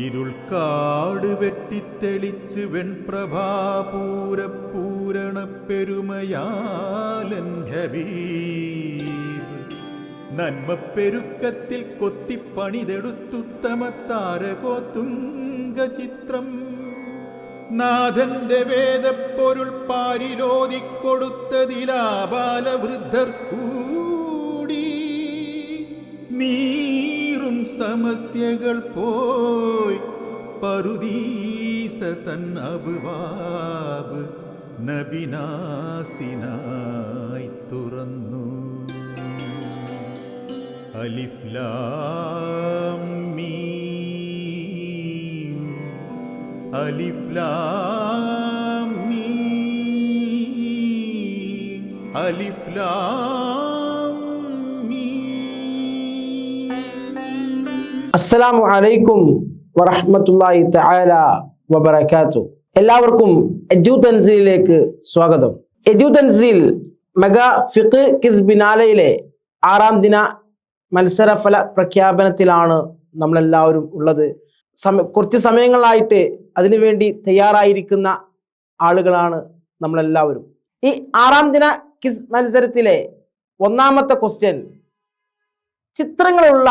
ഇരുൾക്കാട് വെട്ടിത്തെളിച്ച് വെൺപ്രഭാപൂരപൂരണ പെരുമയാലൻ ഹബീബ് നന്മപ്പെരുക്കത്തിൽ കൊത്തിപ്പണിതെടുത്തുത്തമ താരകോത്തുംഗ ചിത്രം നാഥന്റെ വേദപ്പൊരുൾ പാരിലോതിക്കൊടുത്തതിലാബാലവൃദ്ധർ കൂടി നീറും സമസ്യകൾ പോയി പറുദീസ തൻ അബ്വാബ് നബിനാസിനായി തുറന്നു. അലിഫ് ലാം മീം അലിഫ് ലാം മീം അലിഫ് ലാം മീം. അസ്സലാമു അലൈക്കും വറഹ്മത്തുള്ളാഹി തആല വബറകാതുഹു. എല്ലാവർക്കും എജു തൻസീലിലേക്ക് സ്വാഗതം. എജു തൻസീൽ മെഗാ ഫിഖ് ക്വിസ് ബിനാലയിലെ 6ാം ദിന മത്സരഫല പ്രഖ്യാപനത്തിലാണ് നമ്മളെല്ലാവരും ഉള്ളത്. കുറച്ച് സമയങ്ങളായിട്ട് അതിനുവേണ്ടി തയ്യാറായിരിക്കുന്ന ആളുകളാണ് നമ്മളെല്ലാവരും. ഈ 6ാം ദിന ക്വിസ് മത്സരത്തിലെ 1ാമത്തെ ക്വസ്റ്റ്യൻ, ചിത്രങ്ങളുള്ള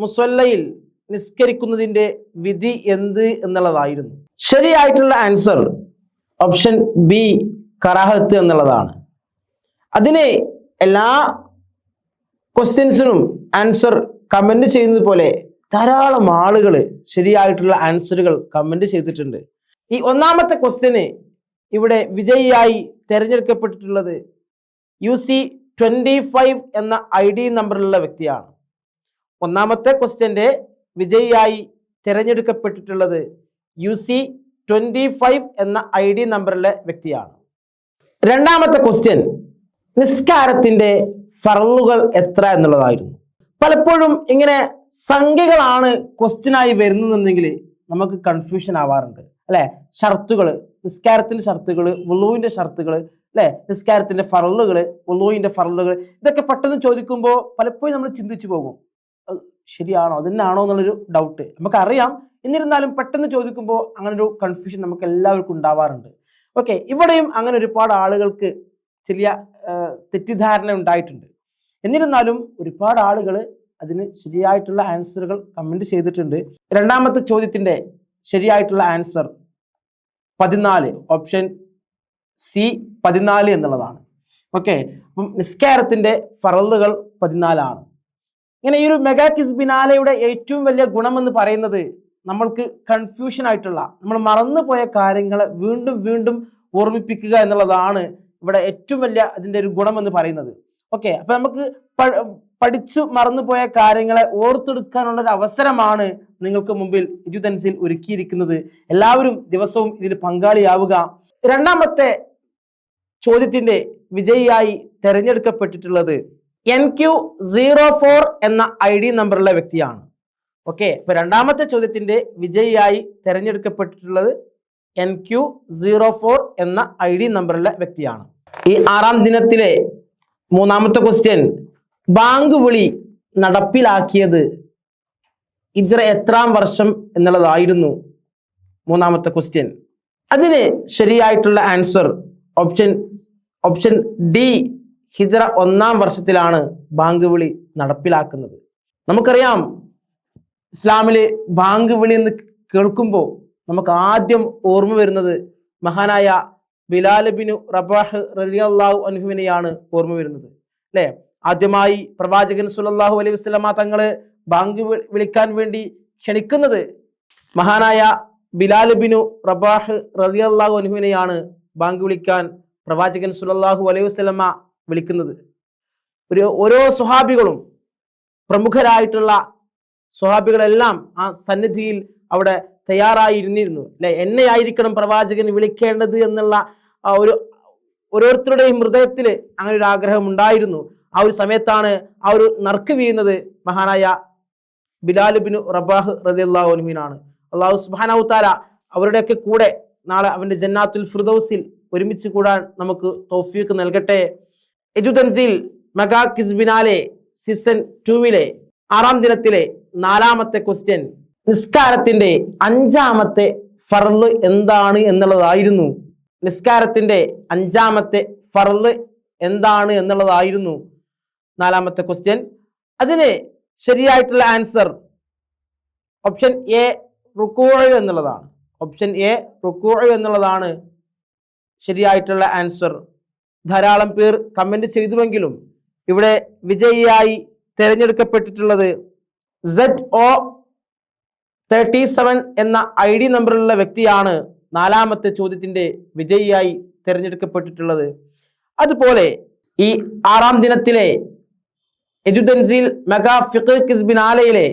മുസല്ലയിൽ നിസ്കരിക്കുന്നതിൻ്റെ വിധി എന്ത് എന്നുള്ളതായിരുന്നു. ശരിയായിട്ടുള്ള ആൻസർ ഓപ്ഷൻ ബി കറാഹത്ത് എന്നുള്ളതാണ്. അതിന് എല്ലാ ക്വസ്റ്റ്യൻസിനും ആൻസർ കമന്റ് ചെയ്യുന്നത് പോലെ ധാരാളം ആളുകൾ ശരിയായിട്ടുള്ള ആൻസറുകൾ കമന്റ് ചെയ്തിട്ടുണ്ട്. ഈ 1ാമത്തെ ക്വസ്റ്റ്യന് ഇവിടെ വിജയിയായി തിരഞ്ഞെടുക്കപ്പെട്ടിട്ടുള്ളത് UC25 എന്ന ID നമ്പറിലുള്ള വ്യക്തിയാണ്. 1ാമത്തെ ക്വസ്റ്റ്യന്റെ വിജയിയായി തിരഞ്ഞെടുക്കപ്പെട്ടിട്ടുള്ളത് UC25 എന്ന ID നമ്പറിലെ വ്യക്തിയാണ്. 2ാമത്തെ ക്വസ്റ്റ്യൻ, നിസ്കാരത്തിന്റെ ഫർളുകൾ എത്ര എന്നുള്ളതായിരുന്നു. പലപ്പോഴും ഇങ്ങനെ സംഖ്യകളാണ് ക്വസ്റ്റ്യനായി വരുന്നതെങ്കിൽ നമുക്ക് കൺഫ്യൂഷൻ ആവാറുണ്ട് അല്ലെ. ഷർത്തുകൾ, നിസ്കാരത്തിന്റെ ഷർത്തുകൾ, വുളൂവിന്റെ ഷർത്തുകൾ അല്ലെ, നിസ്കാരത്തിന്റെ ഫർളുകൾ, വുളൂവിന്റെ ഫർളുകൾ, ഇതൊക്കെ പെട്ടെന്ന് ചോദിക്കുമ്പോൾ പലപ്പോഴും നമ്മൾ ചിന്തിച്ചു പോകും, ശരിയാണോ അതിനാണോ എന്നുള്ളൊരു ഡൗട്ട് നമുക്കറിയാം. എന്നിരുന്നാലും പെട്ടെന്ന് ചോദിക്കുമ്പോൾ അങ്ങനെ ഒരു കൺഫ്യൂഷൻ നമുക്ക് എല്ലാവർക്കും ഉണ്ടാവാറുണ്ട്. ഓക്കെ, ഇവിടെയും അങ്ങനെ ഒരുപാട് ആളുകൾക്ക് ചെറിയ തെറ്റിദ്ധാരണ ഉണ്ടായിട്ടുണ്ട്. എന്നിരുന്നാലും ഒരുപാട് ആളുകൾ അതിന് ശരിയായിട്ടുള്ള ആൻസറുകൾ കമന്റ് ചെയ്തിട്ടുണ്ട്. 2ാമത്തെ ചോദ്യത്തിന്റെ ശരിയായിട്ടുള്ള ആൻസർ 14, ഓപ്ഷൻ സി 14 എന്നുള്ളതാണ്. ഓക്കെ, അപ്പം നിസ്കാരത്തിന്റെ ഫറളുകൾ 14 ആണ്. ഇങ്ങനെ ഈ ഒരു മെഗാ ക്വിസ് ബിനാലയുടെ ഏറ്റവും വലിയ ഗുണമെന്ന് പറയുന്നത് നമ്മൾക്ക് കൺഫ്യൂഷൻ ആയിട്ടുള്ള, നമ്മൾ മറന്നുപോയ കാര്യങ്ങളെ വീണ്ടും വീണ്ടും ഓർമ്മിപ്പിക്കുക എന്നുള്ളതാണ് ഇവിടെ ഏറ്റവും വലിയ അതിൻ്റെ ഒരു ഗുണമെന്ന് പറയുന്നത്. ഓക്കെ, അപ്പൊ നമുക്ക് പഠിച്ചു മറന്നുപോയ കാര്യങ്ങളെ ഓർത്തെടുക്കാനുള്ള ഒരു അവസരമാണ് നിങ്ങൾക്ക് മുമ്പിൽ എജു തൻസീൽ ഒരുക്കിയിരിക്കുന്നത്. എല്ലാവരും ദിവസവും ഇതിൽ പങ്കാളിയാവുക. 2ാമത്തെ ചോദ്യത്തിന്റെ വിജയിയായി തെരഞ്ഞെടുക്കപ്പെട്ടിട്ടുള്ളത് NQ04 എന്ന ID നമ്പറുള്ള വ്യക്തിയാണ്. ഓക്കെ, അപ്പൊ 2ാമത്തെ ചോദ്യത്തിന്റെ വിജയിയായി തെരഞ്ഞെടുക്കപ്പെട്ടിട്ടുള്ളത് NQ04 എന്ന ID നമ്പറുള്ള വ്യക്തിയാണ്. ഈ 6ാം ദിനത്തിലെ 3ാമത്തെ ക്വസ്റ്റ്യൻ, ബാങ്ക് വിളി നടപ്പിലാക്കിയത് ഹിജ്റ എത്രാം വർഷം എന്നുള്ളതായിരുന്നു 3ാമത്തെ ക്വസ്റ്റ്യൻ. അതിന് ശരിയായിട്ടുള്ള ആൻസർ ഓപ്ഷൻ ഡി ഹിജ്റ 1ാം വർഷത്തിലാണ് ബാങ്ക് വിളി നടപ്പിലാക്കുന്നത്. നമുക്കറിയാം, ഇസ്ലാമില് ബാങ്ക് വിളി എന്ന് കേൾക്കുമ്പോൾ നമുക്ക് ആദ്യം ഓർമ്മ വരുന്നത് മഹാനായ ബിലാൽ ബിൻ റബാഹ് റളിയല്ലാഹു അൻഹുവിനെയാണ് ഓർമ്മ വരുന്നത് അല്ലെ. ആദ്യമായി പ്രവാചകൻ സ്വല്ലല്ലാഹു അലൈഹി വസല്ലമ തങ്ങള് ബാങ്ക് വിളിക്കാൻ വേണ്ടി ക്ഷണിക്കുന്നത് മഹാനായ ബിലാൽ ബിൻ റബാഹ് റളിയല്ലാഹു അൻഹുവിനെയാണ് ബാങ്ക് വിളിക്കാൻ പ്രവാചകൻ സ്വല്ലല്ലാഹു അലൈഹി വസല്ലമ വിളിക്കുന്നത്. ഓരോ സ്വഹാബികളും, പ്രമുഖരായിട്ടുള്ള സ്വഹാബികളെല്ലാം ആ സന്നിധിയിൽ അവിടെ തയ്യാറായിരുന്നിരുന്നു അല്ലെ. എന്നെ ആയിരിക്കണം പ്രവാചകൻ വിളിക്കേണ്ടത് എന്നുള്ള ഓരോരുത്തരുടെയും ഹൃദയത്തിൽ അങ്ങനെ ഒരു ആഗ്രഹം ഉണ്ടായിരുന്നു. ആ ഒരു സമയത്താണ് ആ ഒരു നറുക്ക് വീഴുന്നത് മഹാനായ ബിലാൽ ബിൻ റബാഹ് റളിയല്ലാഹു അൻഹുവിനാണ്. അല്ലാഹു സുബ്ഹാനഹു തആല അവരുടെയൊക്കെ കൂടെ നാളെ അവന്റെ ജന്നാത്തുൽ ഫിർദൗസിൽ ഒരുമിച്ച് കൂടാൻ നമുക്ക് തൗഫീഖ് നൽകട്ടെ. എജു Thanseel mega quiz biennale season 2 6ാം ദിനത്തിലെ 4ാമത്തെ ക്വസ്റ്റ്യൻ, നിസ്കാരത്തിന്റെ അഞ്ചാമത്തെ ഫർള് എന്താണ് എന്നുള്ളതായിരുന്നു. നിസ്കാരത്തിന്റെ അഞ്ചാമത്തെ ഫർള് എന്താണ് എന്നുള്ളതായിരുന്നു നാലാമത്തെ ക്വസ്റ്റ്യൻ. അതിന് ശരിയായിട്ടുള്ള ആൻസർ ഓപ്ഷൻ എ റുക്കൂഅ് എന്നുള്ളതാണ്. ഓപ്ഷൻ എ റുക്കൂഅ് എന്നുള്ളതാണ് ശരിയായിട്ടുള്ള ആൻസർ. ധാരാളം പേർ കമന്റ് ചെയ്തുവെങ്കിലും ഇവിടെ വിജയിയായി തിരഞ്ഞെടുക്കപ്പെട്ടിട്ടുള്ളത് ZO37 എന്ന ID നമ്പറിലുള്ള വ്യക്തിയാണ് നാലാമത്തെ ചോദ്യത്തിന്റെ വിജയിയായി തിരഞ്ഞെടുക്കപ്പെട്ടിട്ടുള്ളത്. അതുപോലെ ഈ 6-ാം ദിനത്തിലെ എജുതൻസീൽ മെഗാ ഫിഖ് ക്വിസ് ബിനാലയിലെ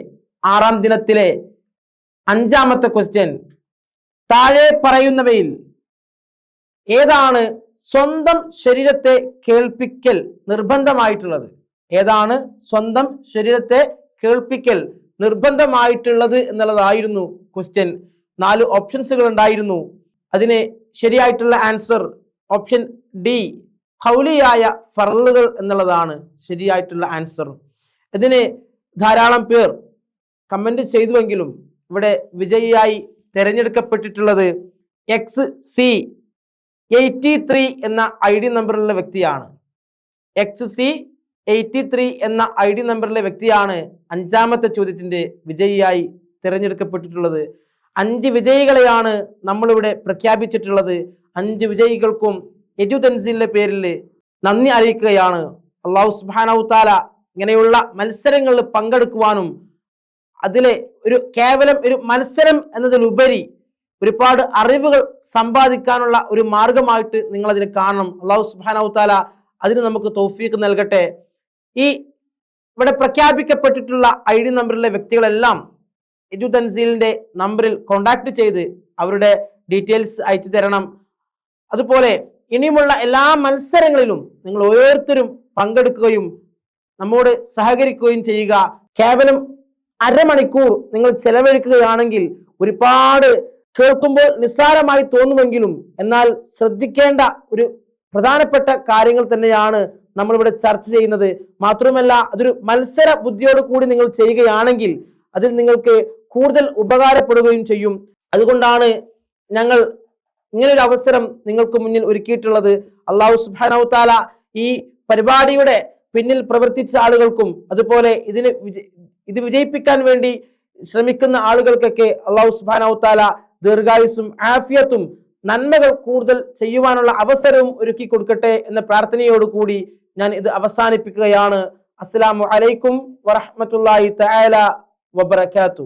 6-ാം ദിനത്തിലെ 5-ാമത്തെ ക്വസ്റ്റ്യൻ, താഴെ പറയുന്നവയിൽ ഏതാണ് സ്വന്തം ശരീരത്തെ കേൾപ്പിക്കൽ നിർബന്ധമായിട്ടുള്ളത്? ഏതാണ് സ്വന്തം ശരീരത്തെ കേൾപ്പിക്കൽ നിർബന്ധമായിട്ടുള്ളത് എന്നുള്ളതായിരുന്നു ക്വസ്റ്റ്യൻ. 4 ഓപ്ഷൻസുകൾ ഉണ്ടായിരുന്നു. അതിന് ശരിയായിട്ടുള്ള ആൻസർ ഓപ്ഷൻ ഡി ഖൗലിയായ ഫർളുകൾ എന്നുള്ളതാണ് ശരിയായിട്ടുള്ള ആൻസർ. ഇതിന് ധാരാളം പേർ കമന്റ് ചെയ്തുവെങ്കിലും ഇവിടെ വിജയിയായി തിരഞ്ഞെടുക്കപ്പെട്ടിട്ടുള്ളത് XC83 എന്ന ID നമ്പറിലുള്ള വ്യക്തിയാണ്. XC83 എന്ന ID നമ്പറിലെ വ്യക്തിയാണ് 5-ാമത്തെ ചോദ്യത്തിന്റെ വിജയിയായി തിരഞ്ഞെടുക്കപ്പെട്ടിട്ടുള്ളത്. 5 വിജയികളെയാണ് നമ്മളിവിടെ പ്രഖ്യാപിച്ചിട്ടുള്ളത്. 5 വിജയികൾക്കും എജുതൻസീലിന്റെ പേരിൽ നന്ദി അറിയിക്കുകയാണ്. അല്ലാഹു സുബ്ഹാനഹു തആല ഇങ്ങനെയുള്ള മത്സരങ്ങളിൽ പങ്കെടുക്കുവാനും അതിലെ കേവലം ഒരു മത്സരം എന്നതിലുപരി ഒരുപാട് അറിവുകൾ സമ്പാദിക്കാനുള്ള ഒരു മാർഗമായിട്ട് നിങ്ങൾ അതിനെ കാണണം. അല്ലാഹു സുബ്ഹാനഹു തആല അതിന് നമുക്ക് തൗഫീഖ് നൽകട്ടെ. ഈ ഇവിടെ പ്രഖ്യാപിക്കപ്പെട്ടിട്ടുള്ള ID നമ്പറിലെ വ്യക്തികളെല്ലാം എജുതൻസീലിന്റെ നമ്പറിൽ കോണ്ടാക്ട് ചെയ്ത് അവരുടെ ഡീറ്റെയിൽസ് അയച്ചു തരണം. അതുപോലെ ഇനിയുമുള്ള എല്ലാ മത്സരങ്ങളിലും നിങ്ങൾ ഓരോരുത്തരും പങ്കെടുക്കുകയും നമ്മോട് സഹകരിക്കുകയും ചെയ്യുക. കേവലം അരമണിക്കൂർ നിങ്ങൾ ചെലവഴിക്കുകയാണെങ്കിൽ ഒരുപാട് കേൾക്കുമ്പോൾ നിസ്സാരമായി തോന്നുമെങ്കിലും എന്നാൽ ശ്രദ്ധിക്കേണ്ട ഒരു പ്രധാനപ്പെട്ട കാര്യങ്ങൾ തന്നെയാണ് നമ്മളിവിടെ ചർച്ച ചെയ്യുന്നത്. മാത്രമല്ല അതൊരു മത്സര ബുദ്ധിയോട് കൂടി നിങ്ങൾ ചെയ്യുകയാണെങ്കിൽ അതിൽ നിങ്ങൾക്ക് കൂടുതൽ ഉപകാരപ്പെടുകയും ചെയ്യും. അതുകൊണ്ടാണ് ഞങ്ങൾ ഇങ്ങനൊരു അവസരം നിങ്ങൾക്ക് മുന്നിൽ ഒരുക്കിയിട്ടുള്ളത്. അല്ലാഹു സുബ്ഹാനഹു തആല ഈ പരിപാടിയുടെ പിന്നിൽ പ്രവർത്തിച്ച ആളുകൾക്കും അതുപോലെ ഇത് വിജയിപ്പിക്കാൻ വേണ്ടി ശ്രമിക്കുന്ന ആളുകൾക്കൊക്കെ അല്ലാഹു സുബ്ഹാനഹു തആല ദീർഘായുസ്സും ആഫിയത്തും നന്മകൾ കൂടുതൽ ചെയ്യുവാനുള്ള അവസരവും ഒരുക്കി കൊടുക്കട്ടെ എന്ന പ്രാർത്ഥനയോടുകൂടി ഞാൻ ഇത് അവസാനിപ്പിക്കുകയാണ്. അസ്സലാമു അലൈക്കും വറഹ്മത്തുള്ളാഹി തആല വബറകാതുഹു.